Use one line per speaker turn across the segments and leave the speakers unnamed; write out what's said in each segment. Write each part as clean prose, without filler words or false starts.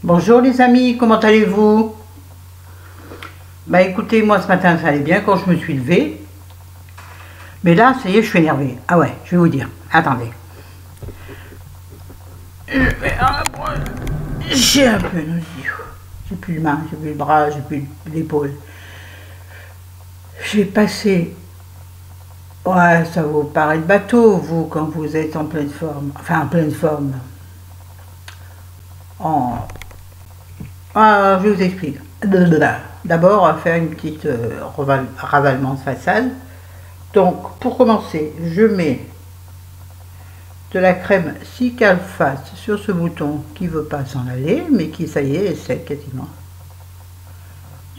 Bonjour les amis, comment allez-vous? Bah écoutez, moi ce matin ça allait bien quand je me suis levée. Mais là, ça y est, je suis énervée. Ah ouais, je vais vous dire. Attendez. J'ai un peu nausée. J'ai plus le main, j'ai plus le bras, j'ai plus l'épaule. J'ai passé... Ouais, ça vous paraît de bateau, vous, quand vous êtes en pleine forme. Enfin, en pleine forme. En... Ah, je vous explique. D'abord, on va faire une petite ravalement de façade. Donc, pour commencer, je mets de la crème Cicalfate sur ce bouton qui ne veut pas s'en aller, mais qui, ça y est sec quasiment.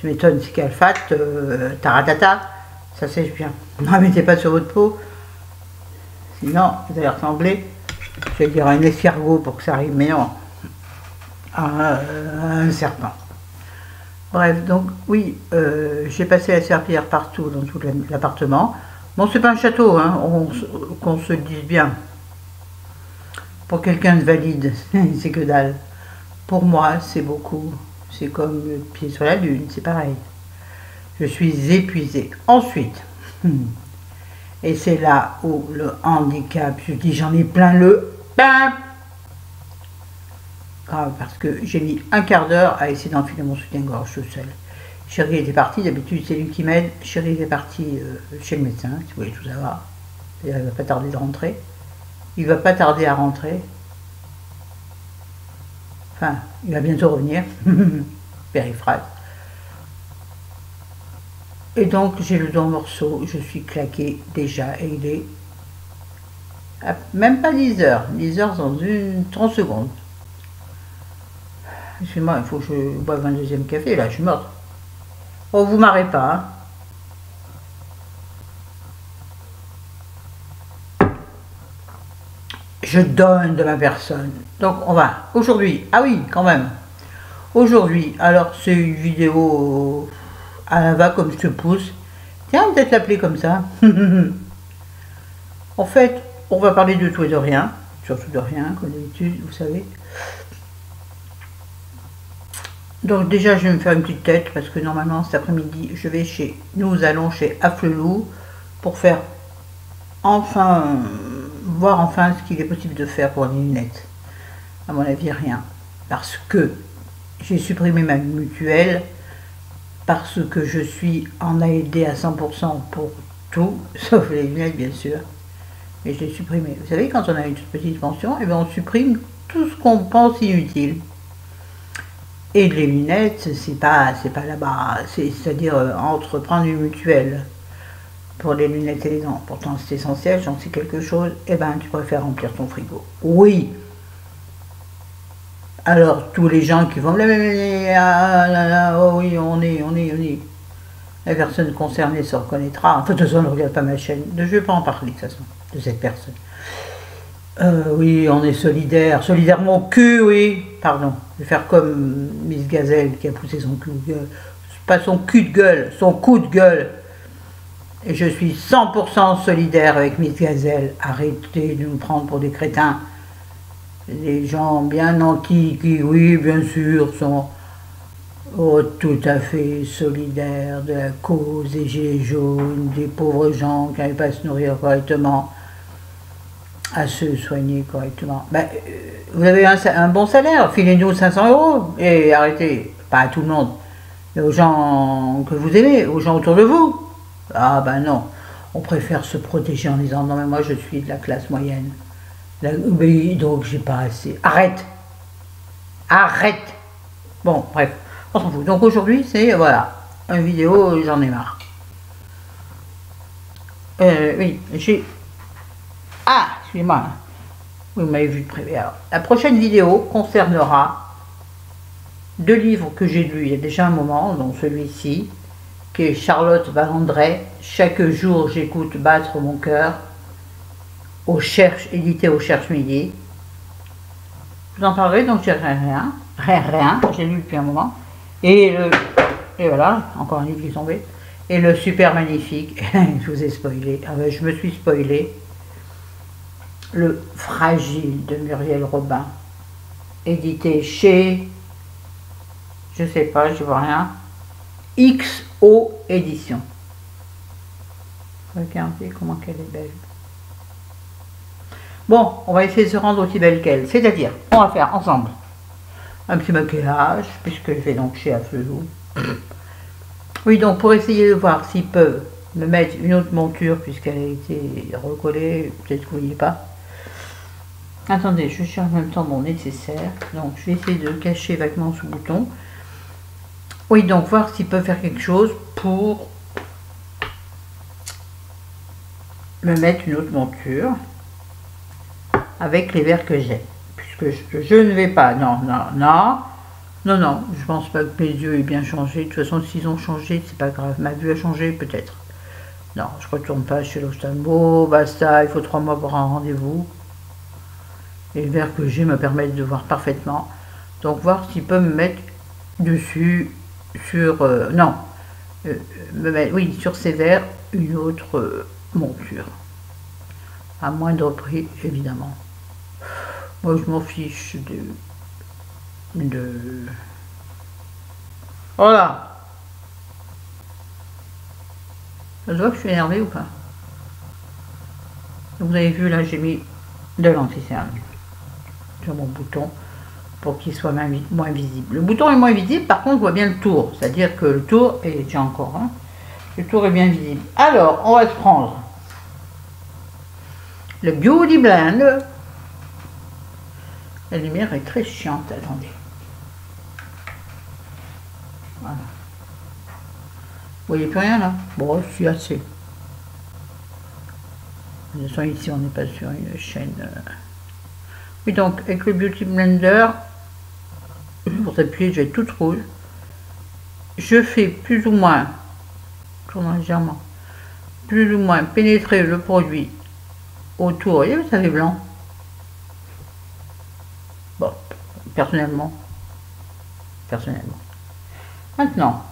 Je m'étonne, Cicalfate, taratata, ça sèche bien. Ne mettez pas sur votre peau, sinon vous allez ressembler, je vais dire à un escargot pour que ça arrive, mais non, à un serpent. Bref, donc oui, j'ai passé la serpillière partout dans tout l'appartement. Bon, c'est pas un château, hein, qu'on se dise bien. Pour quelqu'un de valide, c'est que dalle. Pour moi, c'est beaucoup. C'est comme le pied sur la lune, c'est pareil. Je suis épuisée. Ensuite, et c'est là où le handicap, je dis j'en ai plein le pain. Grave, parce que j'ai mis un quart d'heure à essayer d'enfiler mon soutien-gorge tout seul. Chérie était partie, d'habitude c'est lui qui m'aide. Chérie est partie chez le médecin, si vous voulez tout savoir. Il va pas tarder de rentrer. Il va pas tarder à rentrer. Enfin, il va bientôt revenir. Périphrase. Et donc j'ai le dos en morceaux, je suis claquée déjà et il est même pas 10 heures. 10 heures dans 30 secondes. Excusez-moi, il faut que je boive un deuxième café, là je suis morte. Oh, vous marrez pas, hein. Je donne de ma personne. Donc on va, aujourd'hui, ah oui, quand même. Aujourd'hui, alors c'est une vidéo à la va comme je te pousse. Tiens, peut-être l'appeler comme ça. En fait, on va parler de tout et de rien. Surtout de rien, comme d'habitude, vous savez. Donc déjà, je vais me faire une petite tête, parce que normalement, cet après-midi, nous allons chez Afflelou pour faire voir enfin ce qu'il est possible de faire pour les lunettes. À mon avis, rien. Parce que j'ai supprimé ma mutuelle, parce que je suis en ALD à 100% pour tout, sauf les lunettes bien sûr. Mais je l'ai supprimé. Vous savez, quand on a une toute petite pension, et bien on supprime tout ce qu'on pense inutile. Et les lunettes, c'est pas là-bas, c'est-à-dire entre prendre une mutuelle pour les lunettes et les dents, pourtant c'est essentiel, j'en sais quelque chose, et ben tu préfères remplir ton frigo. Oui. Alors tous les gens qui vont oh oui, on est. La personne concernée se reconnaîtra. En fait, de toute façon, ne regarde pas ma chaîne. Je ne vais pas en parler de toute façon, de cette personne. Oui, on est solidaire. Solidaire mon cul, oui. Pardon. Je vais faire comme Miss Gazelle qui a poussé son cul de gueule. Pas son cul de gueule, son coup de gueule. Et je suis 100% solidaire avec Miss Gazelle. Arrêtez de nous prendre pour des crétins. Les gens bien nantis qui, oui, bien sûr, sont tout à fait solidaires de la cause des gilets jaunes, des pauvres gens qui n'arrivent pas à se nourrir correctement, à se soigner correctement. Ben, vous avez un bon salaire, filez-nous 500 € et arrêtez, pas à tout le monde, mais aux gens que vous aimez, aux gens autour de vous. Ah ben non, on préfère se protéger en disant non mais moi je suis de la classe moyenne, donc j'ai pas assez. Arrête, arrête. Bon bref, on s'en fout. Donc aujourd'hui c'est voilà, une vidéo, j'en ai marre. Oui, j'ai... Ah, excusez-moi, vous m'avez vu de près. Alors, la prochaine vidéo concernera 2 livres que j'ai lus il y a déjà un moment, dont celui-ci, qui est Charlotte Valandrey, Chaque jour j'écoute battre mon cœur, édité au Cherche Midi. Je vous en parlerai, donc j'ai rien, j'ai lu depuis un moment. Et voilà, encore un livre qui est tombé. Et le super magnifique, je vous ai spoilé, je me suis spoilé, Le Fragile de Muriel Robin, édité chez Je sais pas, je vois rien. XO édition. Regardez comment qu'elle est belle. Bon, on va essayer de se rendre aussi belle qu'elle. C'est-à-dire, on va faire ensemble un petit maquillage, puisque je vais donc chez Afflelou. Oui, donc pour essayer de voir s'ils peuvent me mettre une autre monture, puisqu'elle a été recollée, peut-être que vous ne voyez pas. Attendez, je cherche en même temps mon nécessaire. Donc, je vais essayer de cacher vaguement ce bouton. Oui, donc voir s'ils peuvent faire quelque chose pour me mettre une autre monture avec les verres que j'ai. Puisque je ne vais pas, non, je pense pas que mes yeux aient bien changé. De toute façon, s'ils ont changé, c'est pas grave. Ma vue a changé, peut-être. Non, je retourne pas chez l'ophtalmo, basta, il faut 3 mois pour un rendez-vous. Les verres que j'ai me permettent de voir parfaitement. Donc, voir s'ils peuvent me mettre dessus, sur... me mettre, oui, sur ces verres, une autre monture. À moindre prix, évidemment. Moi, je m'en fiche de... Voilà. Ça se voit que je suis énervée ou pas? Vous avez vu, là, j'ai mis de l'anti-cerne sur mon bouton pour qu'il soit moins visible. Le bouton est moins visible, par contre, on voit bien le tour. C'est-à-dire que le tour, et déjà encore, hein, le tour est bien visible. Alors, on va se prendre le Beauty Blend. La lumière est très chiante, attendez. Voilà. Vous voyez plus rien là? Bon, je suis assez. De toute façon, ici, on n'est pas sur une chaîne. Oui, donc, avec le Beauty Blender, pour appuyer, je vais être toute rouge. Je fais plus ou moins, tournant légèrement, plus ou moins pénétrer le produit autour. Vous voyez, ça fait blanc. Bon, personnellement. Maintenant,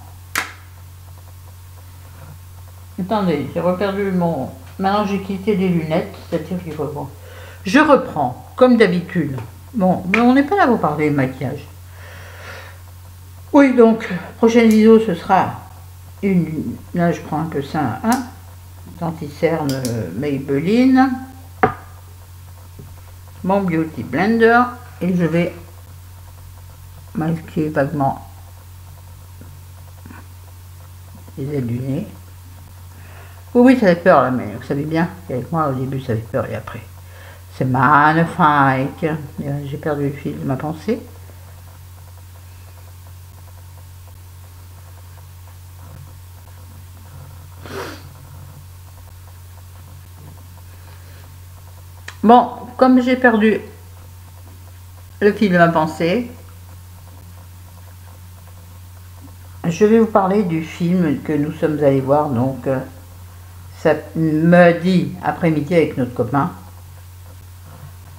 attendez, j'ai reperdu mon... Maintenant, j'ai quitté les lunettes, c'est-à-dire qu'il faut voir. Je reprends, comme d'habitude. Bon, mais on n'est pas là pour parler de maquillage. Oui, donc, prochaine vidéo, ce sera une... Là, je prends un peu ça, hein, anti-cerne Maybelline, mon Beauty Blender, et je vais masquer vaguement les ailes du nez. Oui, ça fait peur là, mais vous savez bien qu'avec moi, au début, ça fait peur et après, c'est magnifique. J'ai perdu le fil de ma pensée. Bon, comme j'ai perdu le fil de ma pensée, je vais vous parler du film que nous sommes allés voir, donc samedi après-midi avec notre copain.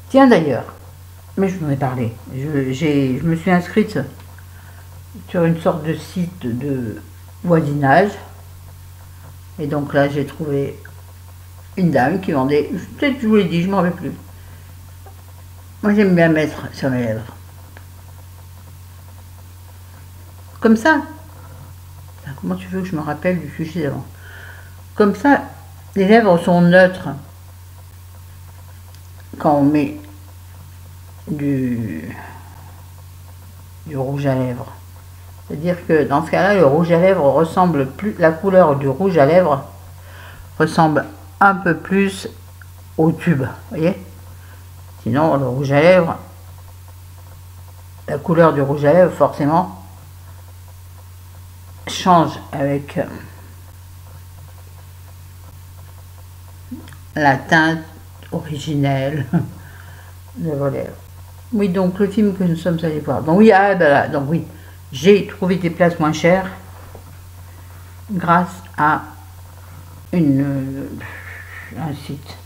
Tiens d'ailleurs, mais je vous en ai parlé, je me suis inscrite sur une sorte de site de voisinage, et donc là j'ai trouvé une dame qui vendait, peut-être que je vous l'ai dit, je ne me rappelle plus. Moi j'aime bien mettre sur mes lèvres. Comme ça. Comment tu veux que je me rappelle du sujet d'avant? Comme ça, les lèvres sont neutres quand on met du rouge à lèvres. C'est-à-dire que dans ce cas-là, le rouge à lèvres ressemble plus, la couleur du rouge à lèvres ressemble un peu plus au tube, vous voyez? Sinon, le rouge à lèvres, la couleur du rouge à lèvres, forcément, change avec la teinte originelle de vos lèvres. Oui, donc le film que nous sommes allés voir. Donc oui, ah, ben là, donc oui, j'ai trouvé des places moins chères grâce à un site.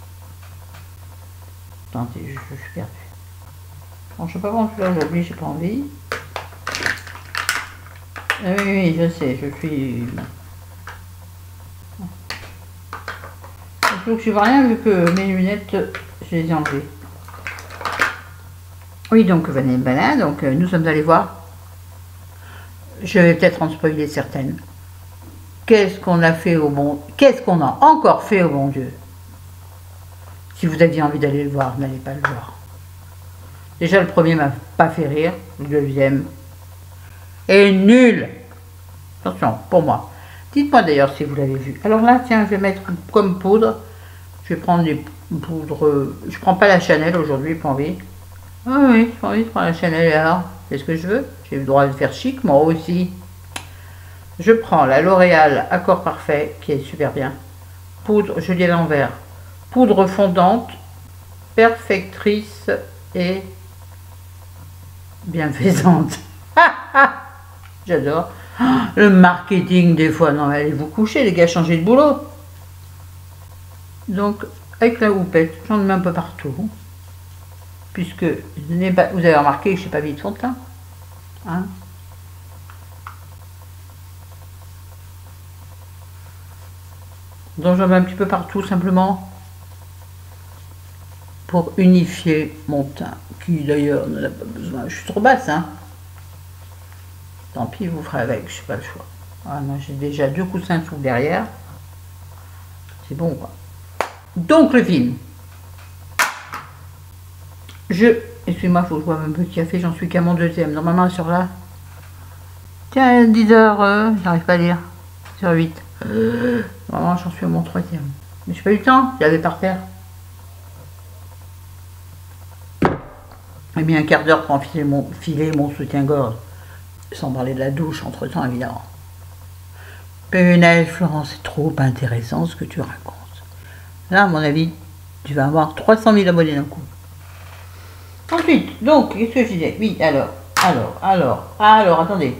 Attendez, je suis perdue. Bon, je ne sais pas comment faire aujourd'hui, j'ai pas envie. Ah oui, oui, je sais, je suis... Donc je vois rien vu que mes lunettes, je les ai enlevées. Oui, donc venez, donc nous sommes allés voir je vais peut-être en spoiler certaines. Qu'est-ce qu'on a fait au bon... Qu'est-ce qu'on a encore fait au bon Dieu? Si vous aviez envie d'aller le voir, n'allez pas le voir. Déjà, le premier m'a pas fait rire. Le deuxième est nul. Attention, pour moi. Dites-moi d'ailleurs si vous l'avez vu. Alors là, tiens, je vais mettre comme poudre. Je vais prendre des poudres... Je prends pas la Chanel aujourd'hui, pas envie. Ah oui, j'ai envie de prendre la Chanel alors. C'est ce que je veux. J'ai le droit de faire chic, moi aussi. Je prends la L'Oréal Accord Parfait, qui est super bien. Poudre, je dis à l'envers. Poudre fondante, perfectrice et bienfaisante. J'adore. Le marketing des fois. Non, mais allez vous coucher, les gars, changez de boulot. Donc, avec la houppette, j'en mets un peu partout. Puisque, vous avez remarqué que je n'ai pas mis de fond de teint. Hein? Donc j'en mets un petit peu partout simplement pour unifier mon teint, qui d'ailleurs n'en a pas besoin. Je suis trop basse, hein. Tant pis, vous ferez avec, je n'ai pas le choix. Voilà, moi j'ai déjà 2 coussins sous derrière. C'est bon quoi. Donc le film. Excusez-moi, il faut que je boive un peu de café, j'en suis qu'à mon deuxième. Normalement sur là. Tiens, 10h, j'arrive pas à lire. Sur 8. Normalement j'en suis à mon 3e. Mais j'ai pas eu le temps, je l'avais par terre. J'ai mis un quart d'heure pour enfiler mon soutien-gorge. Sans parler de la douche entre temps évidemment. Punaise Florence, c'est trop intéressant ce que tu racontes. Là à mon avis, tu vas avoir 300 000 abonnés d'un coup. Ensuite, donc, qu'est-ce que je disais? Oui, alors, attendez.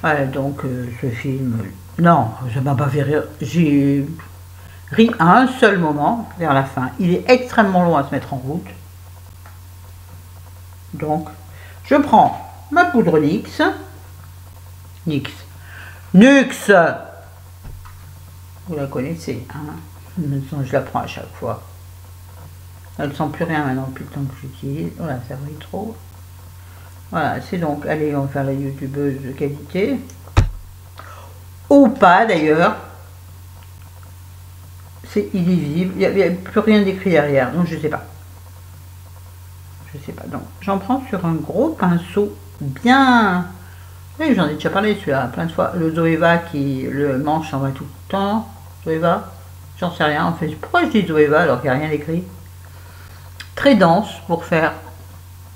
Ouais, donc, ce film... Non, ça m'a pas fait rire. J'ai ri à un seul moment, vers la fin. Il est extrêmement long à se mettre en route. Donc, je prends ma poudre NYX. Vous la connaissez, hein? Je la prends à chaque fois. Elle ne sent plus rien maintenant depuis le temps que j'utilise. Voilà, ça brille trop. Voilà, c'est donc, allez, on va faire la youtubeuse de qualité. Ou pas d'ailleurs. C'est illisible. Il n'y a plus rien d'écrit derrière, donc je sais pas. Donc j'en prends sur un gros pinceau bien... Oui, j'en ai déjà parlé celui-là plein de fois. Le Zoeva qui le manche en va tout le temps. Zoeva, j'en sais rien. En fait, pourquoi je dis Zoeva alors qu'il n'y a rien d'écrit? Très dense pour faire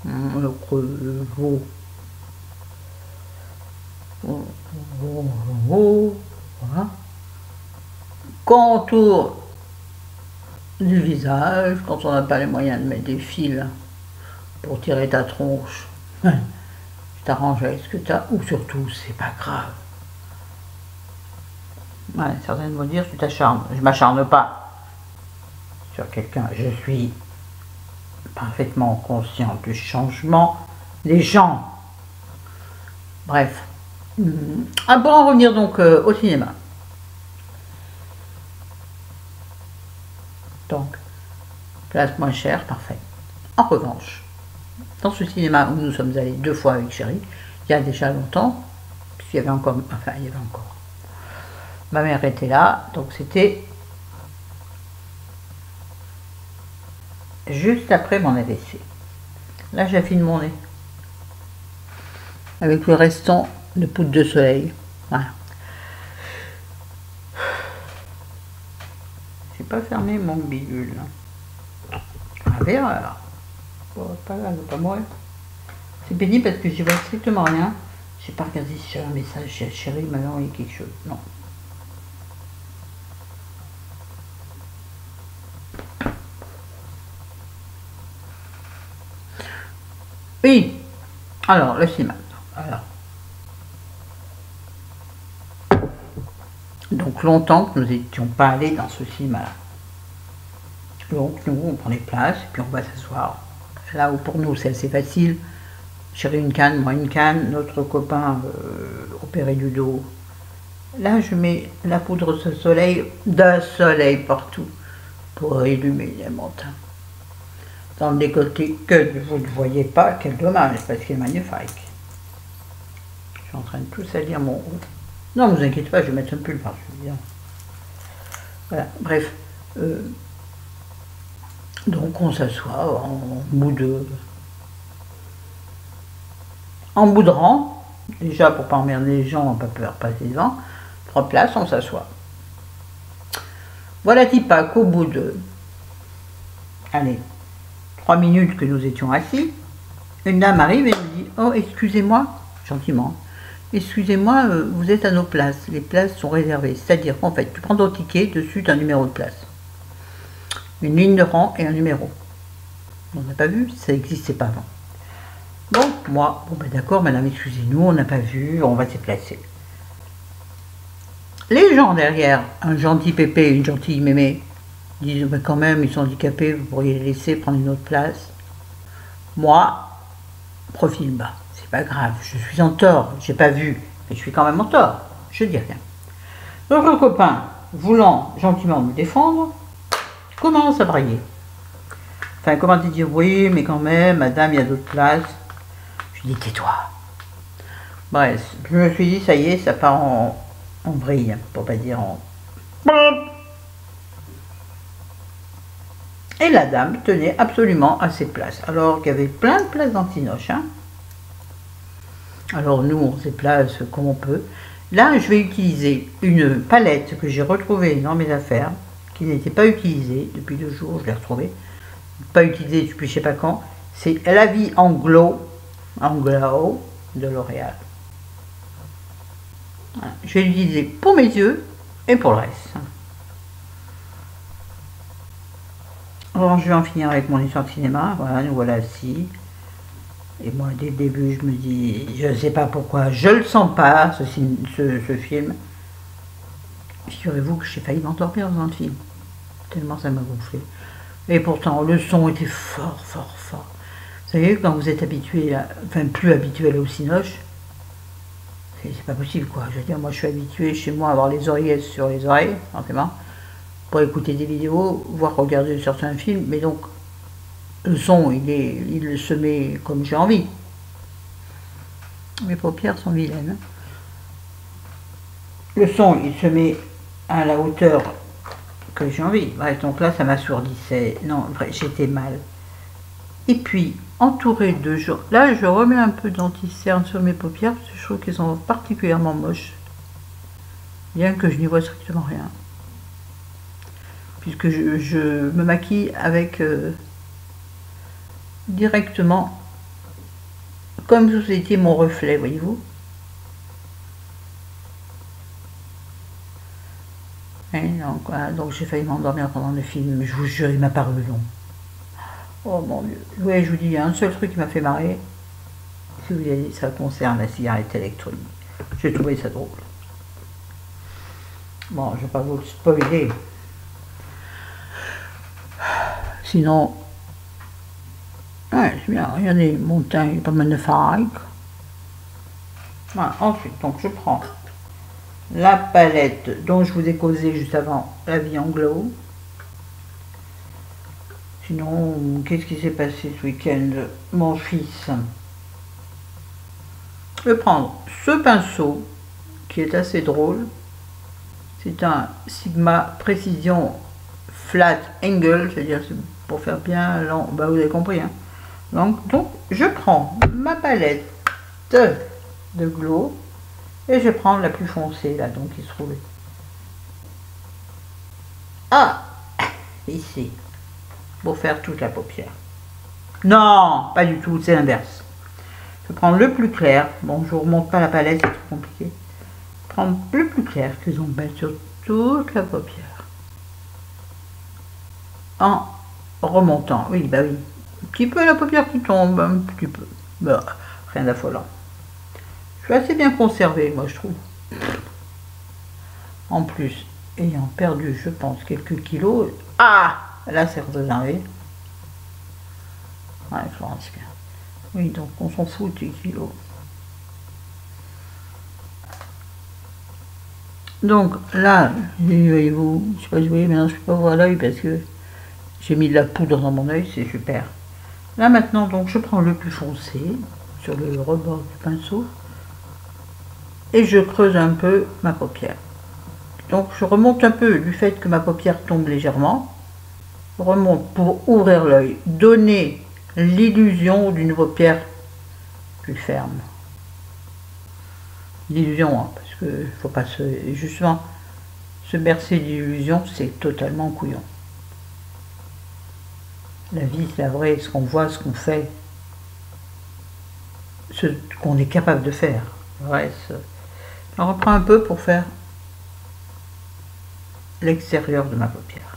le creux, voilà. Contour du visage, quand on n'a pas les moyens de mettre des fils pour tirer ta tronche, tu t'arranges avec ce que tu as, ou surtout, c'est pas grave. Ouais, certains vont dire, tu t'acharnes. Je m'acharne pas sur quelqu'un, je suis parfaitement conscient du changement des gens. Bref. Pour en revenir donc au cinéma. Donc, place moins chère, parfait. En revanche, dans ce cinéma où nous sommes allés 2 fois avec Chérie, il y a déjà longtemps, puisqu'il y avait encore, ma mère était là, donc c'était juste après mon AVC. Là, j'affine mon nez. Avec le restant de poudre de soleil. Voilà. J'ai pas fermé mon bidule. Erreur. Pas là, pas mourir. C'est pénible parce que j'y vois strictement rien. J'ai pas regardé si j'avais un message chez Chérie, maintenant il y a quelque chose. Non. Oui. Alors, le cinéma. Donc longtemps que nous n'étions pas allés dans ce cinéma-là. Donc nous, on prend les places et puis on va s'asseoir. Là où pour nous c'est assez facile. Chérie une canne, moi une canne, notre copain opéré du dos. Là je mets la poudre de soleil partout pour illuminer mon teint. Dans le décolleté que vous ne voyez pas, quel dommage parce qu'il est magnifique. suis en train de tout salir mon haut. Non, ne vous inquiétez pas, je vais mettre un pull par-dessus. Voilà, bref. Donc on s'assoit en bout de rang. Déjà pour pas emmerder les gens, on n'a pas peur de passer devant. 3 places, on s'assoit. Voilà-t-il pas qu'au bout de, allez, 3 minutes que nous étions assis, une dame arrive et me dit « Oh, excusez-moi, gentiment, excusez-moi, vous êtes à nos places, les places sont réservées. » C'est-à-dire qu'en fait, tu prends ton ticket, dessus tu as un numéro de place. Une ligne de rang et un numéro. On n'a pas vu, ça n'existait pas avant. Bon, moi, bon ben d'accord, madame, excusez-nous, on n'a pas vu, on va se déplacer. Les gens derrière, un gentil pépé, une gentille mémé, disent ben quand même, ils sont handicapés, vous pourriez les laisser prendre une autre place. Moi, profil bas, c'est pas grave, je suis en tort, j'ai pas vu, mais je suis quand même en tort, je dis rien. Donc le copain, voulant gentiment me défendre, commence à brailler. Enfin, comment te dire, oui, mais quand même, madame, il y a d'autres places. Je dis, tais-toi. Bref, je me suis dit, ça y est, ça part en brille, pour pas dire en... Et la dame tenait absolument à ses places, alors qu'il y avait plein de places dans Cinoche. Hein. Alors nous, on se place comme on peut. Là, je vais utiliser une palette que j'ai retrouvée dans mes affaires, qui n'était pas utilisée depuis 2 jours, je l'ai retrouvée. Pas utilisée depuis je sais pas quand. C'est La Vie en Glow de L'Oréal. Voilà. Je vais l'utiliser pour mes yeux et pour le reste. Alors je vais en finir avec mon histoire de cinéma. Voilà, nous voilà assis. Et moi, dès le début, je me dis, je ne sais pas pourquoi, je le sens pas, ce film. Figurez-vous que j'ai failli m'endormir dans le film. Tellement ça m'a gonflé. Et pourtant, le son était fort, fort, fort. Vous savez, quand vous êtes habitué, enfin plus habitué à aller au cinoche, c'est pas possible quoi. Je veux dire, moi je suis habitué chez moi à avoir les oreillettes sur les oreilles, forcément, pour écouter des vidéos, voire regarder certains films, mais donc le son, il se met comme j'ai envie. Mes paupières sont vilaines. Hein. Le son, il se met à la hauteur que j'ai envie. Bref, donc là, ça m'assourdissait. Non, j'étais mal. Et puis, entouré de gens... Là, je remets un peu d'anti-cerne sur mes paupières, parce que je trouve qu'elles sont particulièrement moches. Bien que je n'y vois strictement rien. Puisque je me maquille avec... directement, comme si c'était mon reflet, voyez-vous. Donc, voilà, donc j'ai failli m'endormir pendant le film, mais je vous jure, il m'a paru long. Oh mon Dieu. Oui, je vous dis, il y a un seul truc qui m'a fait marrer. Si vous avez dit, ça concerne la cigarette électronique. J'ai trouvé ça drôle. Bon, je ne vais pas vous le spoiler. Sinon, ouais, c'est bien. Regardez, montagne, pas magnifique. Voilà, ensuite, donc je prends la palette dont je vous ai causé juste avant, La Vie en Glow. Sinon, qu'est-ce qui s'est passé ce week-end? Mon fils. Je vais prendre ce pinceau qui est assez drôle. C'est un Sigma Précision Flat Angle, c'est-à-dire pour faire bien long. Bah, vous avez compris. Hein. Donc, je prends ma palette de Glow et je prends la plus foncée là, donc qui se trouvait. Ah, ici. Pour faire toute la paupière. Non, pas du tout, c'est l'inverse. Je prends le plus clair. Bon, je ne remonte pas la palette, c'est trop compliqué. Prendre le plus clair qu'ils ont mis sur toute la paupière. En remontant, oui, bah oui. Un petit peu la paupière qui tombe, un petit peu. Bah, rien d'affolant. Je suis assez bien conservée, moi, je trouve. En plus, ayant perdu, je pense, quelques kilos. Ah! Là, c'est redémarré. Ouais, je pense bien. Oui, donc on s'en fout des kilos. Donc là, voyez-vous, je sais pas si vous voyez, maintenant je ne peux pas voir l'œil parce que j'ai mis de la poudre dans mon œil, c'est super. Là maintenant, donc je prends le plus foncé sur le rebord du pinceau. et je creuse un peu ma paupière. Donc je remonte un peu du fait que ma paupière tombe légèrement. Je remonte pour ouvrir l'œil, donner l'illusion d'une paupière plus ferme. L'illusion, hein, parce que faut pas justement se bercer d'illusion, c'est totalement couillon. La vie, c'est la vraie, ce qu'on voit, ce qu'on fait, ce qu'on est capable de faire. Le reste, on reprend un peu pour faire l'extérieur de ma paupière.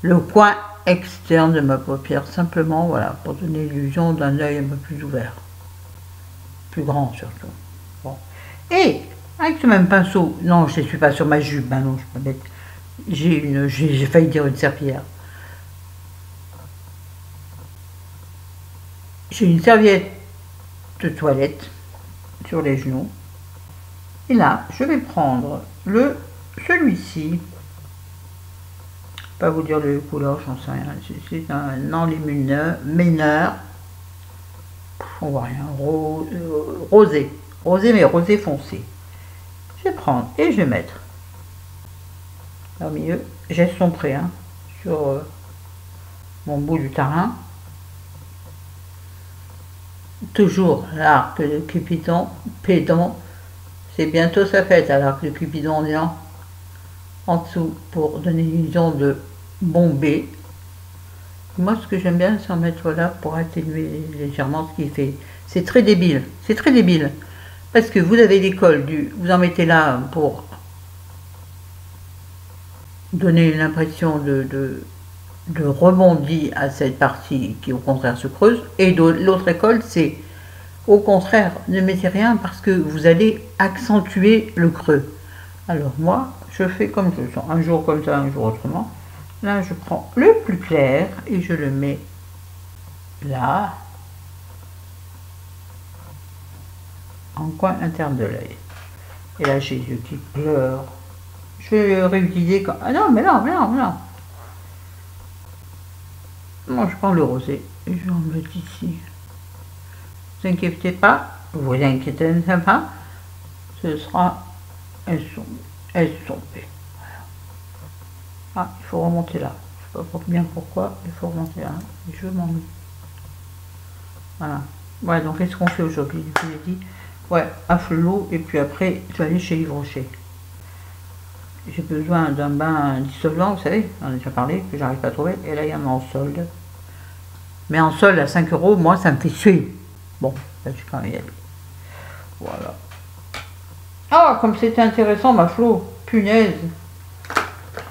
Le coin externe de ma paupière, simplement, voilà, pour donner l'illusion d'un œil un peu plus ouvert. Plus grand, surtout. Bon. Et, avec ce même pinceau, non, je ne suis pas sur ma jupe, ben non, je peux mettre, j'ai failli dire une serpillière. J'ai une serviette de toilette sur les genoux. Et là, je vais prendre celui-ci. Pas vous dire les couleurs, j'en sais rien. C'est un enlumineur, on voit rien, rosé. Rosé, mais rosé foncé. Je vais prendre et je vais mettre là au milieu. J'ai son prêt hein, sur mon bout du terrain. Toujours l'arc de Cupidon, pédant. C'est bientôt sa fête à l'arc de Cupidon en dessous pour donner l'illusion de bomber. Moi, ce que j'aime bien, c'est en mettre là pour atténuer légèrement ce qui fait. C'est très débile. C'est très débile. Parce que vous avez l'école vous en mettez là pour donner l'impression de rebondi à cette partie qui au contraire se creuse. Et l'autre école, c'est au contraire, ne mettez rien parce que vous allez accentuer le creux. Alors moi, je fais comme je le sens. Un jour comme ça, un jour autrement. Là, je prends le plus clair et je le mets là, en coin interne de l'œil. Et là, j'ai les yeux qui pleurent. Je vais réutiliser quand... Ah non, mais non, mais non, mais non. Moi, je prends le rosé et je vais en mettre ici. Ne vous inquiétez pas, vous inquiétez pas, ce sera estompé. Ah, il faut remonter là. Je ne sais pas bien pourquoi, il faut remonter là. Et je m'en mets. Voilà. Ouais, donc qu'est-ce qu'on fait aujourd'hui? Je vous ai dit, ouais, à flot, et puis après, je vais aller chez Yves Rocher. J'ai besoin d'un bain dissolvant, vous savez, on en a déjà parlé, que j'arrive pas à trouver, et là, il y en a en solde. Mais en solde à 5 €, moi, ça me fait suer. Bon, là, je vais quand même y aller. Voilà. Ah, comme c'était intéressant, ma Flo, punaise.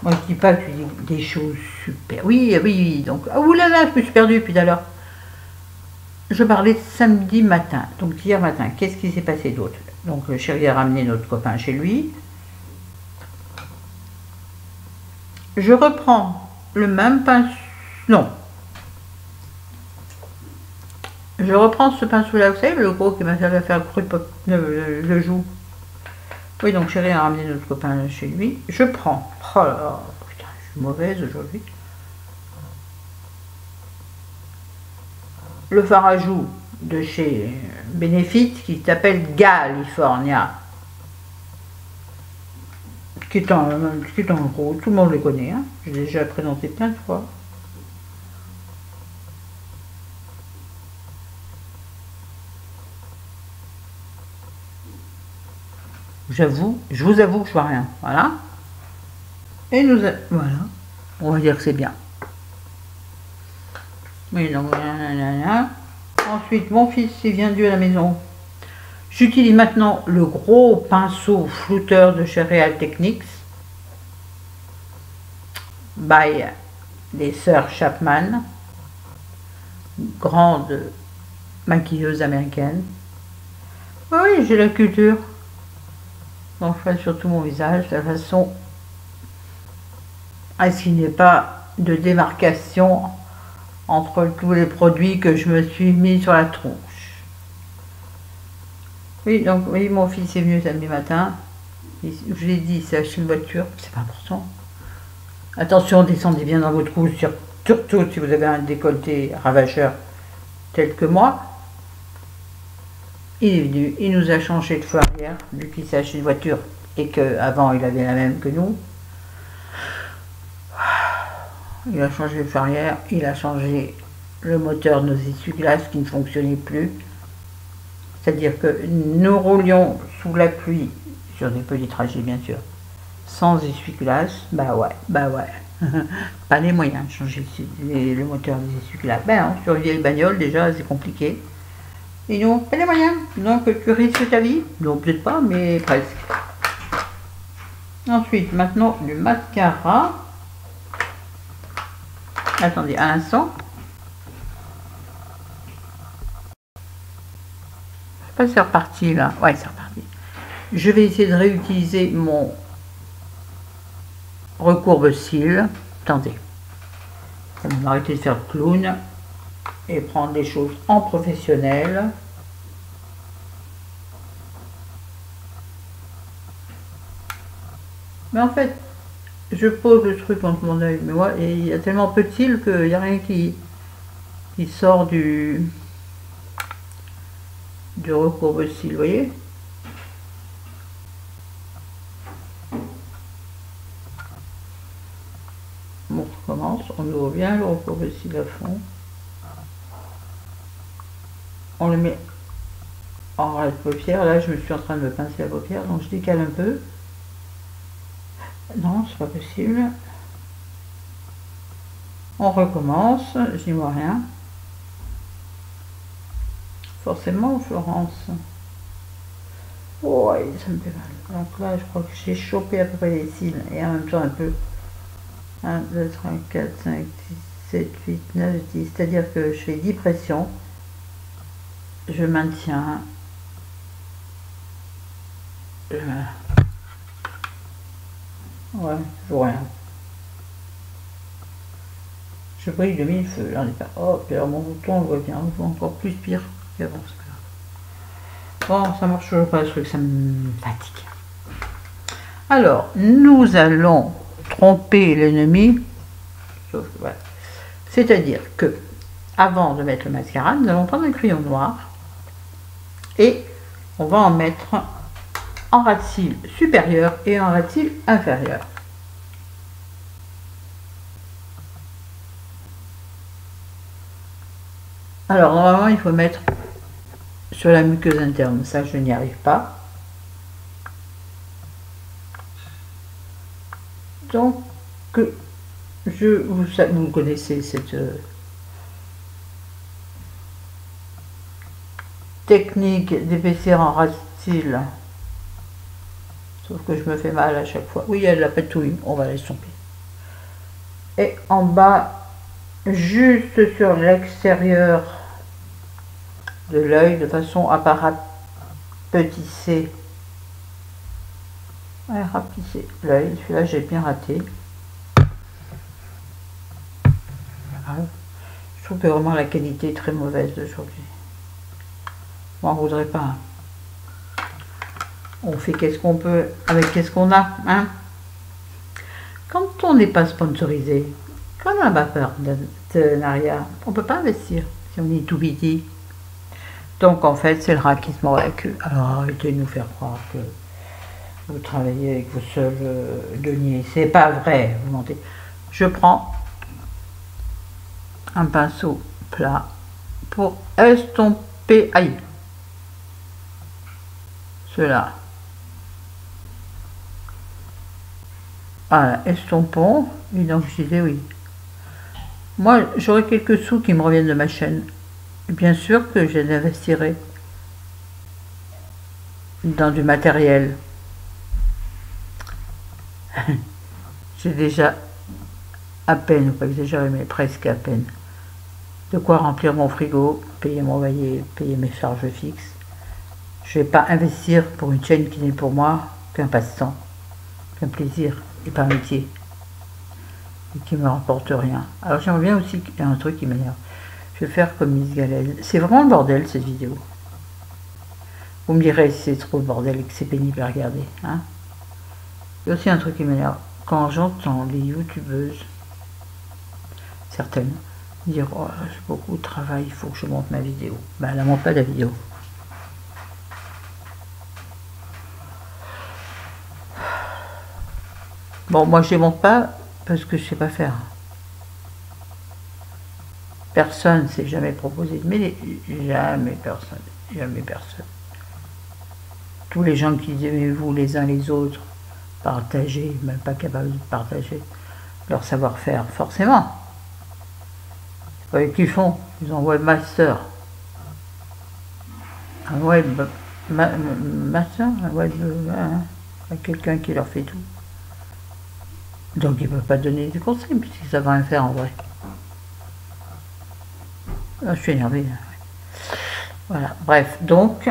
Moi, je dis pas que tu dis des choses super. Oui, oui, oui. Donc, ah, oulala, je me suis perdue depuis tout à l'heure. Je parlais samedi matin. Donc, hier matin, qu'est-ce qui s'est passé d'autre? Donc, le chéri a ramené notre copain chez lui. Je reprends le même pinceau. Non. Je reprends ce pinceau-là, vous savez, le gros qui m'a servi à faire le joue. Oui, donc chéri a ramené notre copain chez lui. Je prends. Oh là là, putain, je suis mauvaise aujourd'hui. Le fard à joues de chez Benefit qui s'appelle California. Qui est en gros, tout le monde le connaît. Hein. J'ai déjà présenté plein de fois. J'avoue, je vous avoue que je vois rien. Voilà. Et voilà. On va dire que c'est bien. Oui, donc, ensuite, mon fils est venu à la maison. J'utilise maintenant le gros pinceau flouteur de chez Real Techniques by les sœurs Chapman, grande maquilleuse américaine. Oui, j'ai la culture. Donc je fais sur tout mon visage de façon à ce qu'il n'y ait pas de démarcation entre tous les produits que je me suis mis sur la tronche. Oui, donc oui, mon fils est venu samedi matin. Je lui ai dit, il s'est acheté une voiture, c'est pas important. Attention, descendez bien dans votre cou, surtout si vous avez un décolleté ravageur tel que moi. il est venu, il nous a changé de feu arrière, vu qu'il s'est acheté une voiture et qu'avant il avait la même que nous. Il a changé le feu arrière, il a changé le moteur de nos essuie-glaces qui ne fonctionnait plus. C'est-à-dire que nous roulions sous la pluie, sur des petits trajets bien sûr, sans essuie-glace, bah ouais. Pas les moyens de changer le moteur des essuie-glaces. Ben non, sur une vieille bagnole déjà c'est compliqué. Et non, pas les moyens. Donc tu risques ta vie? Non, peut-être pas, mais presque. Ensuite, maintenant du mascara. Attendez un instant. Je sais pas, c'est reparti là. Ouais, c'est reparti. Je vais essayer de réutiliser mon recourbe-cils. Attendez. Ça va m'arrêter de faire le clown et prendre les choses en professionnel. Mais en fait, je pose le truc entre mon œil, mais moi, il y a tellement peu de cils qu'il n'y a rien qui sort du recourbe-cils, vous voyez. On recommence, on ouvre bien le recourbe-cils à fond. On le met en ras de paupière. Là, je me suis en train de me pincer la paupière, donc je décale un peu. Non, c'est pas possible. On recommence, je n'y vois rien. Forcément, Florence. Oh, ça me fait mal. Donc là, je crois que j'ai chopé à peu près les cils et en même temps un peu. 1, 2, 3, 4, 5, 6, 7, 8, 9, 10. C'est-à-dire que je fais 10 pressions. Je maintiens. Ouais, toujours rien. Je brille de mille feux. Là, on est pas. Oh, puis alors mon bouton, on le voit bien. On voit encore plus pire qu'avant. Bon, ça marche toujours pas, ce truc, ça me fatigue. Alors, nous allons tromper l'ennemi. Voilà. C'est-à-dire que, avant de mettre le mascara, nous allons prendre un crayon noir et on va en mettre en ras de cils supérieur et en ras de cils inférieur. Alors, normalement, il faut mettre sur la muqueuse interne. Ça, je n'y arrive pas. Donc, vous connaissez cette technique d'épaissir en ras de cils. Sauf que je me fais mal à chaque fois. Oui, il y a de la patouille, on va laisser tomber. Et en bas, juste sur l'extérieur de l'œil, de façon à pas rapetisser. Ouais, rapetisser l'œil. Celui-là, j'ai bien raté. Je trouve que vraiment la qualité est très mauvaise d'aujourd'hui. Bon, on ne voudrait pas. On fait qu'est-ce qu'on peut avec qu'est-ce qu'on a, hein. Quand on n'est pas sponsorisé, quand on n'a pas peur partenariat, on ne peut pas investir si on est tout biti. Donc en fait, c'est le rat qui se mord la queue. Alors arrêtez de nous faire croire que vous travaillez avec vos seuls deniers. C'est pas vrai, vous mentez. Je prends un pinceau plat pour estomper, aïe, cela. Voilà, estompons. Et donc je disais oui. Moi, j'aurai quelques sous qui me reviennent de ma chaîne. Et bien sûr que je les investirai dans du matériel. J'ai déjà à peine, pas exagérer, mais presque à peine, de quoi remplir mon frigo, payer mon loyer, payer mes charges fixes. Je ne vais pas investir pour une chaîne qui n'est pour moi qu'un passe-temps, qu'un plaisir et pas un métier, et qui ne me rapporte rien. Alors j'aimerais bien aussi, il y a un truc qui m'énerve, je vais faire comme Miss Galène. C'est vraiment le bordel cette vidéo. Vous me direz si c'est trop le bordel et que c'est pénible à regarder. Hein. Il y a aussi un truc qui m'énerve, quand j'entends les youtubeuses, certaines, dire oh, j'ai beaucoup de travail, il faut que je monte ma vidéo. Ben, elle ne monte pas la vidéo. Bon, moi je les montre pas parce que je sais pas faire. Personne s'est jamais proposé de m'aider. Jamais personne. Jamais personne. Tous les gens qui aimez-vous les uns les autres, partager, même pas capable de partager leur savoir-faire, forcément. C'est pas eux qui font, ils ont webmaster. Un webmaster, un web, quelqu'un qui leur fait tout. Donc ils ne peuvent pas donner des conseils puisqu'ils savent rien faire en vrai. Ah, je suis énervée. Voilà, bref, donc,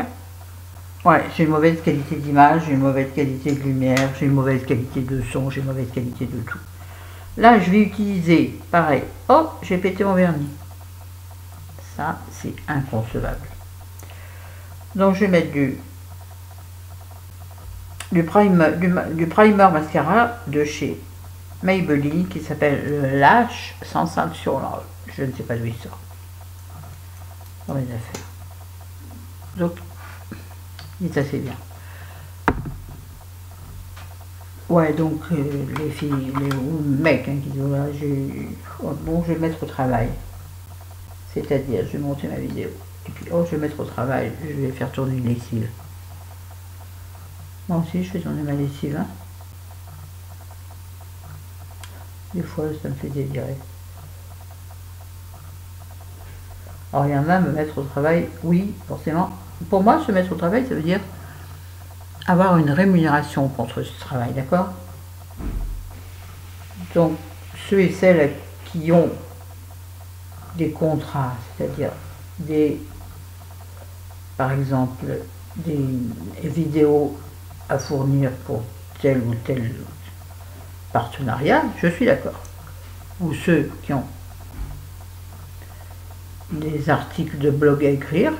ouais, j'ai une mauvaise qualité d'image, j'ai une mauvaise qualité de lumière, j'ai une mauvaise qualité de son, j'ai une mauvaise qualité de tout. Là, je vais utiliser, pareil, oh, j'ai pété mon vernis. Ça, c'est inconcevable. Donc, je vais mettre du primer mascara de chez Maybelline qui s'appelle le Lash Sensation. Je ne sais pas d'où il sort dans mes affaires. Donc, il est assez bien. Ouais, donc les filles, les mecs hein, qui disent là, bon, je vais mettre au travail. C'est-à-dire, je vais monter ma vidéo. Et puis, oh, je vais mettre au travail, je vais faire tourner une lessive. Moi aussi, je fais tourner ma lessive. Hein. Des fois, ça me fait délirer. Alors, il y en a, me mettre au travail, oui, forcément. Pour moi, se mettre au travail, ça veut dire avoir une rémunération contre ce travail, d'accord? Donc, ceux et celles qui ont des contrats, c'est-à-dire par exemple, des vidéos à fournir pour tel ou tel partenariat, je suis d'accord. Ou ceux qui ont des articles de blog à écrire,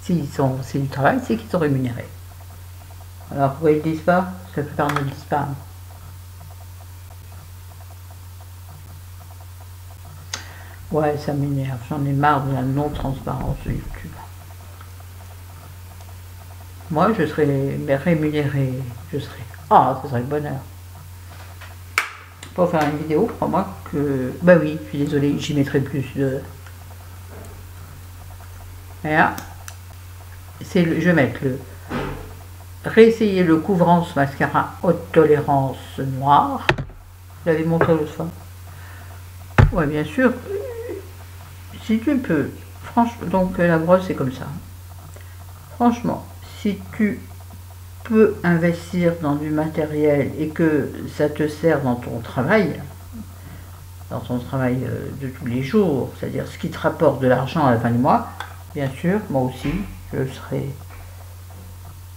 c'est du travail, c'est qu'ils sont rémunérés. Alors pourquoi ils ne le disent pas? Parce que la plupart ne le disent pas. Ouais, ça m'énerve, j'en ai marre de la non-transparence de YouTube. Moi, je serais rémunéré, ce serait le bonheur. Pour faire une vidéo, crois-moi que... Bah oui, je suis désolée, j'y mettrai plus de... Voilà. Je vais mettre réessayer le couvrance mascara haute tolérance noire. Je l'avais montré l'autre fois. Ouais, bien sûr. Si tu peux, franchement, donc la brosse c'est comme ça. Franchement, si tu peux investir dans du matériel et que ça te sert dans ton travail de tous les jours, c'est-à-dire ce qui te rapporte de l'argent à la fin du mois, bien sûr, moi aussi, je serai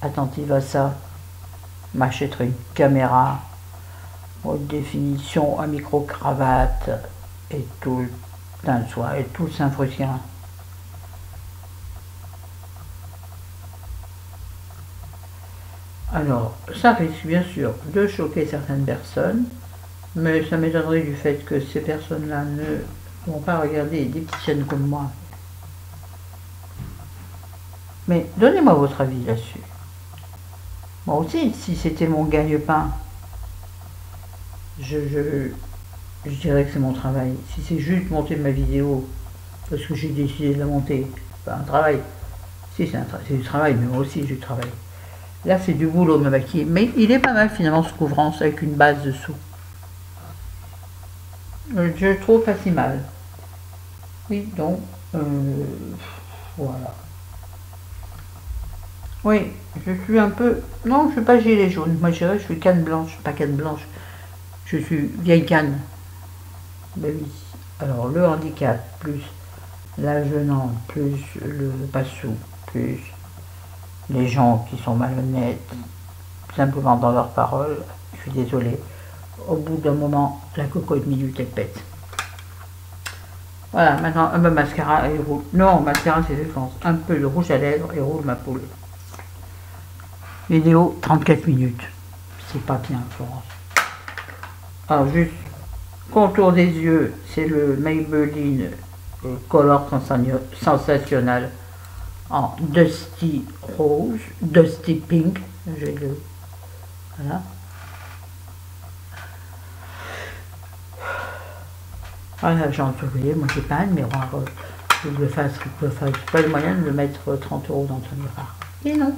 attentive à ça. M'achèterai une caméra haute définition, un micro-cravate et tout le teint de soie et tout le Saint-Frucien. Alors, ça risque bien sûr de choquer certaines personnes, mais ça m'étonnerait du fait que ces personnes-là ne vont pas regarder des petites chaînes comme moi. Mais donnez-moi votre avis là-dessus. Moi aussi, si c'était mon gagne-pain, je dirais que c'est mon travail. Si c'est juste monter ma vidéo, parce que j'ai décidé de la monter, c'est pas un travail. Si, c'est du travail, mais moi aussi j'ai du travail. Là, c'est du boulot de me maquiller. Mais il est pas mal finalement ce couvrance avec une base dessous. Je le trouve pas si mal. Oui, donc, voilà. Oui, je suis un peu... Non, je ne suis pas gilet jaune. Moi, je dirais je suis canne blanche. Pas canne blanche. Je suis vieille canne. Ben oui. Alors, le handicap, plus la gênante, plus le passou, plus les gens qui sont malhonnêtes, simplement dans leurs paroles, je suis désolée. Au bout d'un moment, la cocotte minute, elle pète. Voilà, maintenant, un peu de mascara et roule. Non, mascara, c'est défense. Un peu de rouge à lèvres et roule ma poule. Vidéo 34 minutes. C'est pas bien, Florence. Alors, juste, contour des yeux, c'est le Maybelline Color Sensationnel en Dusty Rose, Dusty Pink. J'ai le. Voilà. Voilà, j'ai entouré, moi j'ai pas un miroir. Je le fasse, pas le moyen de le mettre 30 € dans ton miroir. Et non.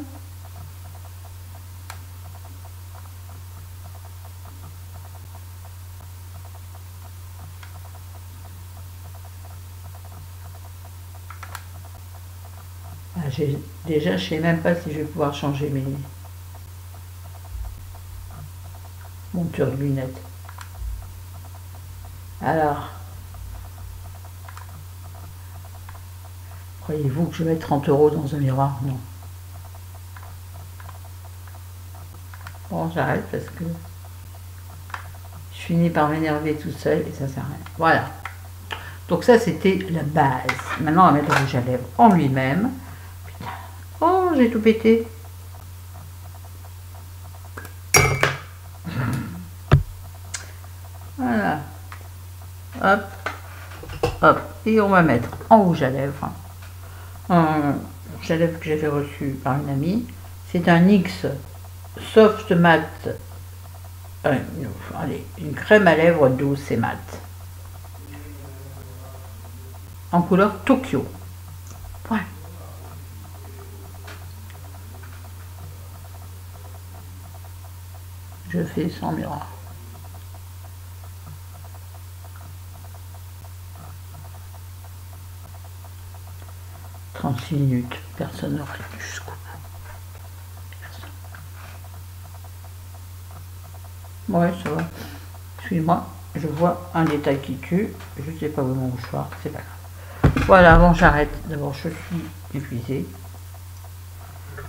Ah, déjà, je sais même pas si je vais pouvoir changer mes montures de lunettes. Alors, croyez-vous que je vais mettre 30 € dans un miroir? Non. Bon, j'arrête parce que je finis par m'énerver tout seul et ça sert à rien. Voilà. Donc ça, c'était la base. Maintenant, on va mettre le rouge à lèvres en lui-même. Putain. Oh, j'ai tout pété. Voilà. Hop. Hop. Et on va mettre en rouge à lèvres. Un rouge à lèvres que j'avais reçu par une amie. C'est un NYX Soft Matte. Allez, une crème à lèvres douce et mate. En couleur Tokyo. Voilà. Je fais sans miroir. « 36 minutes, personne n'aurait tenu jusqu'au bout. Personne. Ouais, ça va. Excuse-moi, je vois un détail qui tue. Je sais pas où est mon mouchoir, c'est pas grave. Voilà, bon, j'arrête. D'abord, je suis épuisée.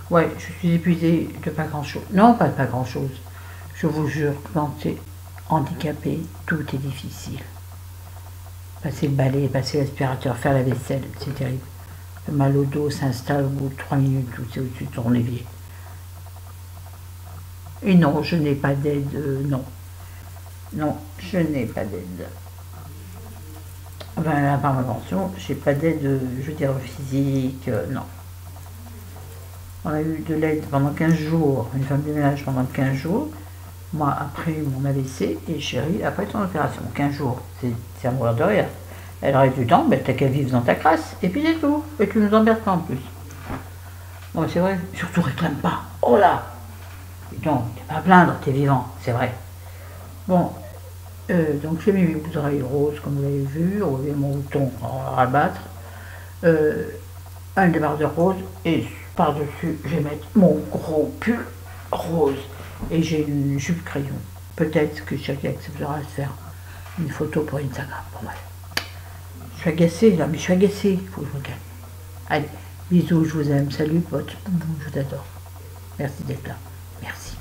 Ouais, je suis épuisée de pas grand-chose. Non, pas de pas grand-chose. Je vous jure, quand tu es handicapé, tout est difficile. Passer le balai, passer l'aspirateur, faire la vaisselle, c'est terrible. Le mal au dos s'installe au bout de 3 minutes, tout c'est au-dessus de ton évier. Et non, je n'ai pas d'aide, non. Non, je n'ai pas d'aide. Enfin, à part ma pension, j'ai pas d'aide, je veux dire, physique, non. On a eu de l'aide pendant 15 jours, une femme de ménage pendant 15 jours. Moi, après mon AVC, et Chérie, après ton opération. 15 jours, c'est à mourir de rire. Elle aurait du temps, ben, t'as qu'à vivre dans ta crasse, et puis c'est tout. Et tu nous emmerdes pas en plus. Bon, c'est vrai, surtout réclame pas. Oh là! Donc, t'es pas à plaindre, t'es vivant, c'est vrai. Bon, donc j'ai mis mes bouteilles roses, comme vous l'avez vu, et mon bouton à rabattre. Un débardeur rose, et par-dessus, je vais mettre mon gros pull rose. Et j'ai une jupe crayon. Peut-être que chacun acceptera de faire une photo pour Instagram. Bon, voilà. Je suis agacée là, mais je suis agacée. Il faut que je me calme. Allez, bisous, je vous aime. Salut, pote. Je vous adore. Merci d'être là. Merci.